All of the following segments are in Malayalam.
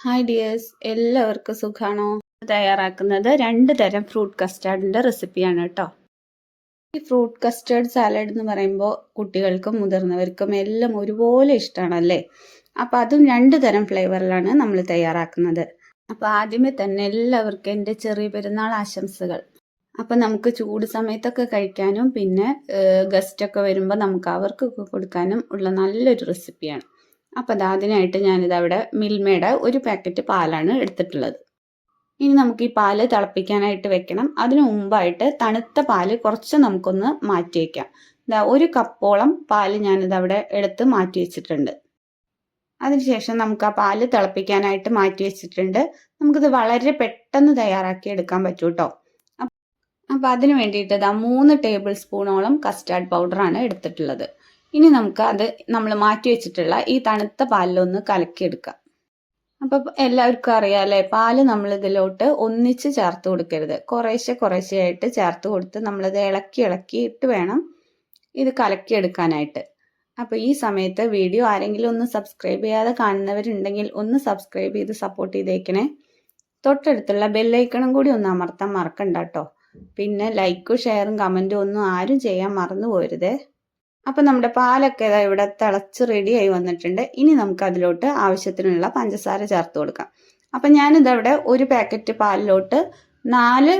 ഹായ് ഡിയേഴ്സ്, എല്ലാവർക്കും സുഖാണോ? തയ്യാറാക്കുന്നത് 2 തരം ഫ്രൂട്ട് കസ്റ്റാർഡിൻ്റെ റെസിപ്പിയാണ് കേട്ടോ. ഈ ഫ്രൂട്ട് കസ്റ്റേർഡ് സാലഡ് എന്ന് പറയുമ്പോൾ കുട്ടികൾക്കും മുതിർന്നവർക്കും എല്ലാം ഒരുപോലെ ഇഷ്ടമാണല്ലേ. അപ്പോൾ അതും 2 തരം ഫ്ലേവറിലാണ് നമ്മൾ തയ്യാറാക്കുന്നത്. അപ്പോൾ ആദ്യമേ തന്നെ എല്ലാവർക്കും എൻ്റെ ചെറിയ പെരുന്നാൾ ആശംസകൾ. അപ്പം നമുക്ക് ചൂട് സമയത്തൊക്കെ കഴിക്കാനും പിന്നെ ഗസ്റ്റൊക്കെ വരുമ്പോൾ നമുക്ക് അവർക്കൊക്കെ കൊടുക്കാനും ഉള്ള നല്ലൊരു റെസിപ്പിയാണ്. അപ്പോൾ അതിനായിട്ട് ഞാനിതവിടെ മിൽമയുടെ 1 പാക്കറ്റ് പാലാണ് എടുത്തിട്ടുള്ളത്. ഇനി നമുക്ക് ഈ പാല് തിളപ്പിക്കാനായിട്ട് വെക്കണം. അതിനു മുമ്പായിട്ട് തണുത്ത പാല് കുറച്ച് നമുക്കൊന്ന് മാറ്റി വയ്ക്കാം. 1 കപ്പോളം പാല് ഞാനിതവിടെ എടുത്ത് മാറ്റി വെച്ചിട്ടുണ്ട്. അതിനുശേഷം നമുക്ക് ആ പാല് തിളപ്പിക്കാനായിട്ട് മാറ്റി വെച്ചിട്ടുണ്ട്. നമുക്കിത് വളരെ പെട്ടെന്ന് തയ്യാറാക്കി എടുക്കാൻ പറ്റും കേട്ടോ. അപ്പോൾ അതിന് വേണ്ടിയിട്ട് 3 ടേബിൾ സ്പൂണോളം കസ്റ്റാർഡ് പൗഡറാണ് എടുത്തിട്ടുള്ളത്. ഇനി നമുക്ക് അത് നമ്മൾ മാറ്റി വെച്ചിട്ടുള്ള ഈ തണുത്ത പാലിലൊന്ന് കലക്കിയെടുക്കാം. അപ്പം എല്ലാവർക്കും അറിയാമല്ലേ, പാല് നമ്മൾ ഇതിലോട്ട് ഒന്നിച്ച് ചേർത്ത് കൊടുക്കരുത്. കുറേശ്ശെ ആയിട്ട് ചേർത്ത് കൊടുത്ത് നമ്മളിത് ഇളക്കിയിട്ട് വേണം ഇത് കലക്കിയെടുക്കാനായിട്ട്. അപ്പോൾ ഈ സമയത്ത് വീഡിയോ ആരെങ്കിലും ഒന്ന് സബ്സ്ക്രൈബ് ചെയ്യാതെ കാണുന്നവരുണ്ടെങ്കിൽ ഒന്ന് സബ്സ്ക്രൈബ് ചെയ്ത് സപ്പോർട്ട് ചെയ്തേക്കണേ. തൊട്ടടുത്തുള്ള ബെല്ലൈക്കണും കൂടി ഒന്ന് അമർത്താൻ മറക്കണ്ട കേട്ടോ. പിന്നെ ലൈക്കും ഷെയറും കമൻറ്റും ഒന്നും ആരും ചെയ്യാൻ മറന്നു പോരുതേ. അപ്പം നമ്മുടെ പാലൊക്കെ ഇവിടെ തിളച്ച് റെഡിയായി വന്നിട്ടുണ്ട്. ഇനി നമുക്ക് അതിലോട്ട് ആവശ്യത്തിനുള്ള പഞ്ചസാര ചേർത്ത് കൊടുക്കാം. അപ്പം ഞാനിതവിടെ 1 പാക്കറ്റ് പാലിലോട്ട് 4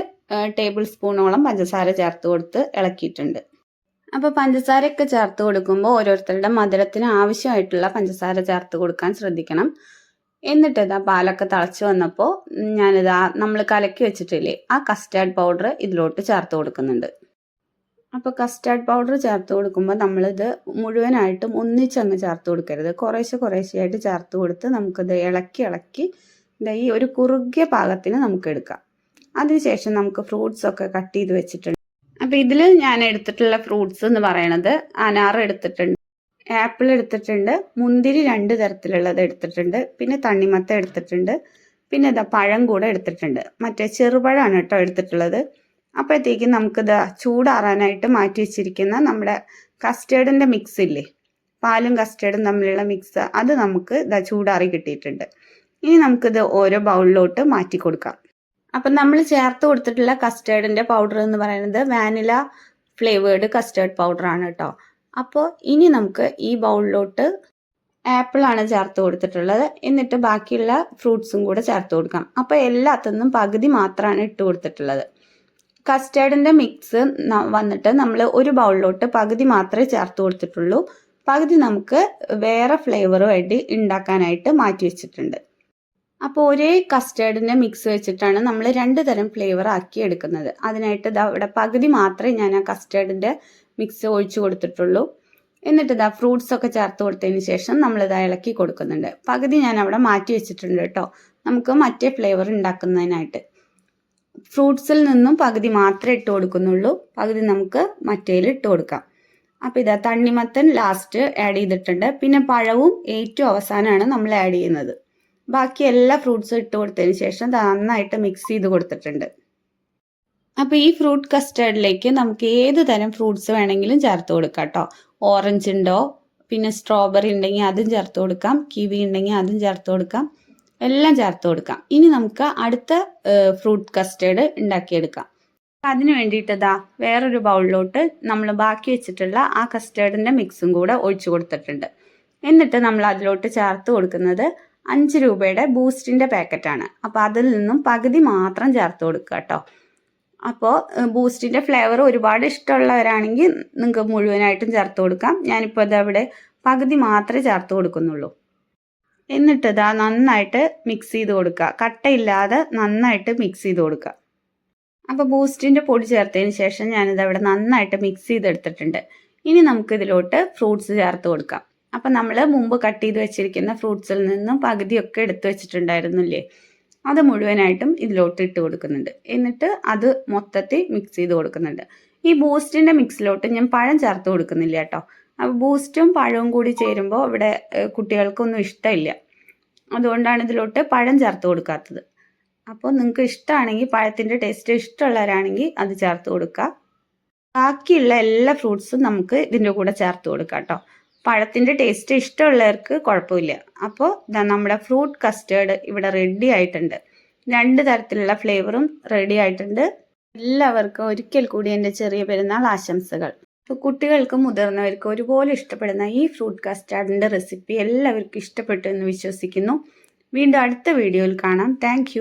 ടേബിൾ സ്പൂണോളം പഞ്ചസാര ചേർത്ത് കൊടുത്ത് ഇളക്കിയിട്ടുണ്ട്. അപ്പോൾ പഞ്ചസാരയൊക്കെ ചേർത്ത് കൊടുക്കുമ്പോൾ ഓരോരുത്തരുടെ മധുരത്തിന് ആവശ്യമായിട്ടുള്ള പഞ്ചസാര ചേർത്ത് കൊടുക്കാൻ ശ്രദ്ധിക്കണം. എന്നിട്ട് പാലൊക്കെ തിളച്ച് വന്നപ്പോൾ നമ്മൾ കലക്കി വെച്ചിട്ടില്ലേ ആ കസ്റ്റാർഡ് പൗഡർ ഇതിലോട്ട് ചേർത്ത് കൊടുക്കുന്നുണ്ട്. അപ്പോൾ കസ്റ്റാർഡ് പൗഡർ ചേർത്ത് കൊടുക്കുമ്പോൾ നമ്മളിത് മുഴുവനായിട്ടും ഒന്നിച്ചങ്ങ് ചേർത്ത് കൊടുക്കരുത്. കുറേശ്ശെയായിട്ട് ചേർത്ത് കൊടുത്ത് നമുക്കിത് ഇളക്കി ഈ ഒരു കുറുകിയ പാകത്തിന് നമുക്ക് എടുക്കാം. അതിനുശേഷം നമുക്ക് ഫ്രൂട്ട്സൊക്കെ കട്ട് ചെയ്ത് വെച്ചിട്ടുണ്ട്. അപ്പോൾ ഇതിൽ ഞാൻ എടുത്തിട്ടുള്ള ഫ്രൂട്ട്സ് എന്ന് പറയണത് അനാർ എടുത്തിട്ടുണ്ട്, ആപ്പിൾ എടുത്തിട്ടുണ്ട്, മുന്തിരി 2 തരത്തിലുള്ളത് എടുത്തിട്ടുണ്ട്, പിന്നെ തണ്ണിമത്തൻ എടുത്തിട്ടുണ്ട്, പിന്നെ പഴം കൂടെ എടുത്തിട്ടുണ്ട്. മറ്റേ ചെറുപഴമാണ് കേട്ടോ എടുത്തിട്ടുള്ളത്. അപ്പോഴത്തേക്കും നമുക്കിത് ചൂടാറാനായിട്ട് മാറ്റി വെച്ചിരിക്കുന്ന നമ്മുടെ കസ്റ്റേർഡിൻ്റെ മിക്സ് ഇല്ലേ, പാലും കസ്റ്റേർഡും തമ്മിലുള്ള മിക്സ്, അത് നമുക്ക് ചൂടാറി കിട്ടിയിട്ടുണ്ട്. ഇനി നമുക്കിത് ഓരോ ബൗളിലോട്ട് മാറ്റി കൊടുക്കാം. അപ്പം നമ്മൾ ചേർത്ത് കൊടുത്തിട്ടുള്ള കസ്റ്റേർഡിൻ്റെ പൗഡർ എന്ന് പറയുന്നത് വാനില ഫ്ലേവേർഡ് കസ്റ്റേർഡ് പൗഡറാണ് കേട്ടോ. അപ്പോൾ ഇനി നമുക്ക് ഈ ബൗളിലോട്ട് ആപ്പിളാണ് ചേർത്ത് കൊടുത്തിട്ടുള്ളത്. എന്നിട്ട് ബാക്കിയുള്ള ഫ്രൂട്ട്സും കൂടെ ചേർത്ത് കൊടുക്കാം. അപ്പോൾ എല്ലാത്തിനും പകുതി മാത്രമാണ് ഇട്ട് കൊടുത്തിട്ടുള്ളത്. കസ്റ്റേർഡിൻ്റെ മിക്സ് വന്നിട്ട് നമ്മൾ ഒരു ബൗളിലോട്ട് പകുതി മാത്രമേ ചേർത്ത് കൊടുത്തിട്ടുള്ളൂ. പകുതി നമുക്ക് വേറെ ഫ്ലേവറുമായിട്ട് ഉണ്ടാക്കാനായിട്ട് മാറ്റി വെച്ചിട്ടുണ്ട്. അപ്പോൾ ഒരേ കസ്റ്റേർഡിൻ്റെ മിക്സ് വെച്ചിട്ടാണ് നമ്മൾ 2 തരം ഫ്ലേവർ ആക്കി എടുക്കുന്നത്. അതിനായിട്ട് ഇവിടെ പകുതി മാത്രമേ ഞാൻ ആ കസ്റ്റേർഡിൻ്റെ മിക്സ് ഒഴിച്ചു കൊടുത്തിട്ടുള്ളൂ. എന്നിട്ട് ഫ്രൂട്ട്സ് ഒക്കെ ചേർത്ത് കൊടുത്തതിന് ശേഷം നമ്മളിത് ഇളക്കി കൊടുക്കുന്നുണ്ട്. പകുതി ഞാൻ അവിടെ മാറ്റി വെച്ചിട്ടുണ്ട് കേട്ടോ, നമുക്ക് മറ്റേ ഫ്ലേവർ ഉണ്ടാക്കുന്നതിനായിട്ട്. ഫ്രൂട്ട്സിൽ നിന്നും പകുതി മാത്രമേ ഇട്ട് കൊടുക്കുന്നുള്ളൂ, പകുതി നമുക്ക് മറ്റേൽ ഇട്ട് കൊടുക്കാം. അപ്പോൾ തണ്ണിമത്തൻ ലാസ്റ്റ് ആഡ് ചെയ്തിട്ടുണ്ട്. പിന്നെ പഴവും ഏറ്റവും അവസാനമാണ് നമ്മൾ ആഡ് ചെയ്യുന്നത്. ബാക്കി എല്ലാ ഫ്രൂട്ട്സും ഇട്ട് കൊടുത്തതിന് ശേഷം നന്നായിട്ട് മിക്സ് ചെയ്ത് കൊടുത്തിട്ടുണ്ട്. അപ്പോൾ ഈ ഫ്രൂട്ട് കസ്റ്റേർഡിലേക്ക് നമുക്ക് ഏത് തരം ഫ്രൂട്ട്സ് വേണമെങ്കിലും ചേർത്ത് കൊടുക്കാം കേട്ടോ. ഓറഞ്ച് ഉണ്ടോ, പിന്നെ സ്ട്രോബെറി ഉണ്ടെങ്കിൽ അതും ചേർത്ത് കൊടുക്കാം, കിവി ഉണ്ടെങ്കിൽ അതും ചേർത്ത് കൊടുക്കാം, എല്ലാം ചേർത്ത് കൊടുക്കാം. ഇനി നമുക്ക് അടുത്ത ഫ്രൂട്ട് കസ്റ്റേർഡ് ഉണ്ടാക്കിയെടുക്കാം. അതിന് വേണ്ടിയിട്ട് വേറൊരു ബൗളിലോട്ട് നമ്മൾ ബാക്കി വെച്ചിട്ടുള്ള ആ കസ്റ്റേർഡിൻ്റെ മിക്സും കൂടെ ഒഴിച്ചു കൊടുത്തിട്ടുണ്ട്. എന്നിട്ട് നമ്മൾ അതിലോട്ട് ചേർത്ത് കൊടുക്കുന്നത് 5 രൂപയുടെ ബൂസ്റ്റിൻ്റെ പാക്കറ്റാണ്. അപ്പോൾ അതിൽ നിന്നും പകുതി മാത്രം ചേർത്ത് കൊടുക്കുക കേട്ടോ. അപ്പോൾ ബൂസ്റ്റിൻ്റെ ഫ്ലേവർ ഒരുപാട് ഇഷ്ടമുള്ളവരാണെങ്കിൽ നിങ്ങൾക്ക് മുഴുവനായിട്ടും ചേർത്ത് കൊടുക്കാം. ഞാനിപ്പോൾ അതവിടെ പകുതി മാത്രമേ ചേർത്ത് കൊടുക്കുന്നുള്ളൂ. എന്നിട്ട് നന്നായിട്ട് മിക്സ് ചെയ്ത് കൊടുക്കുക, കട്ടയില്ലാതെ നന്നായിട്ട് മിക്സ് ചെയ്ത് കൊടുക്കുക. അപ്പോൾ ബൂസ്റ്റിൻ്റെ പൊടി ചേർത്തതിന് ശേഷം ഞാനിതവിടെ നന്നായിട്ട് മിക്സ് ചെയ്തെടുത്തിട്ടുണ്ട്. ഇനി നമുക്കിതിലോട്ട് ഫ്രൂട്ട്സ് ചേർത്ത് കൊടുക്കാം. അപ്പം നമ്മൾ മുമ്പ് കട്ട് ചെയ്ത് വെച്ചിരിക്കുന്ന ഫ്രൂട്ട്സിൽ നിന്നും പകുതിയൊക്കെ എടുത്ത് വെച്ചിട്ടുണ്ടായിരുന്നില്ലേ, അത് മുഴുവനായിട്ടും ഇതിലോട്ട് ഇട്ട് കൊടുക്കുന്നുണ്ട്. എന്നിട്ട് അത് മൊത്തത്തിൽ മിക്സ് ചെയ്ത് കൊടുക്കുന്നുണ്ട്. ഈ ബൂസ്റ്റിൻ്റെ മിക്സിലോട്ട് ഞാൻ പഴം ചേർത്ത് കൊടുക്കുന്നില്ല കേട്ടോ. അപ്പോൾ ബൂസ്റ്റും പഴവും കൂടി ചേരുമ്പോൾ ഇവിടെ കുട്ടികൾക്കൊന്നും ഇഷ്ടമില്ല, അതുകൊണ്ടാണ് ഇതിലോട്ട് പഴം ചേർത്ത് കൊടുക്കാത്തത്. അപ്പോൾ നിങ്ങൾക്ക് ഇഷ്ടമാണെങ്കിൽ, പഴത്തിൻ്റെ ടേസ്റ്റ് ഇഷ്ടമുള്ളവരാണെങ്കിൽ അത് ചേർത്ത് കൊടുക്കുക. ബാക്കിയുള്ള എല്ലാ ഫ്രൂട്ട്സും നമുക്ക് ഇതിൻ്റെ കൂടെ ചേർത്ത് കൊടുക്കാം കേട്ടോ. പഴത്തിൻ്റെ ടേസ്റ്റ് ഇഷ്ടമുള്ളവർക്ക് കുഴപ്പമില്ല. അപ്പോൾ നമ്മുടെ ഫ്രൂട്ട് കസ്റ്റേർഡ് ഇവിടെ റെഡി ആയിട്ടുണ്ട്. 2 തരത്തിലുള്ള ഫ്ലേവറും റെഡി ആയിട്ടുണ്ട്. എല്ലാവർക്കും ഒരിക്കൽ കൂടി എൻ്റെ ചെറിയ പെരുന്നാൾ ആശംസകൾ. അപ്പോൾ കുട്ടികൾക്കും മുതിർന്നവർക്കും ഒരുപോലെ ഇഷ്ടപ്പെടുന്ന ഈ ഫ്രൂട്ട് കസ്റ്റാർഡിൻ്റെ റെസിപ്പി എല്ലാവർക്കും ഇഷ്ടപ്പെട്ടു എന്ന് വിശ്വസിക്കുന്നു. വീണ്ടും അടുത്ത വീഡിയോയിൽ കാണാം. താങ്ക്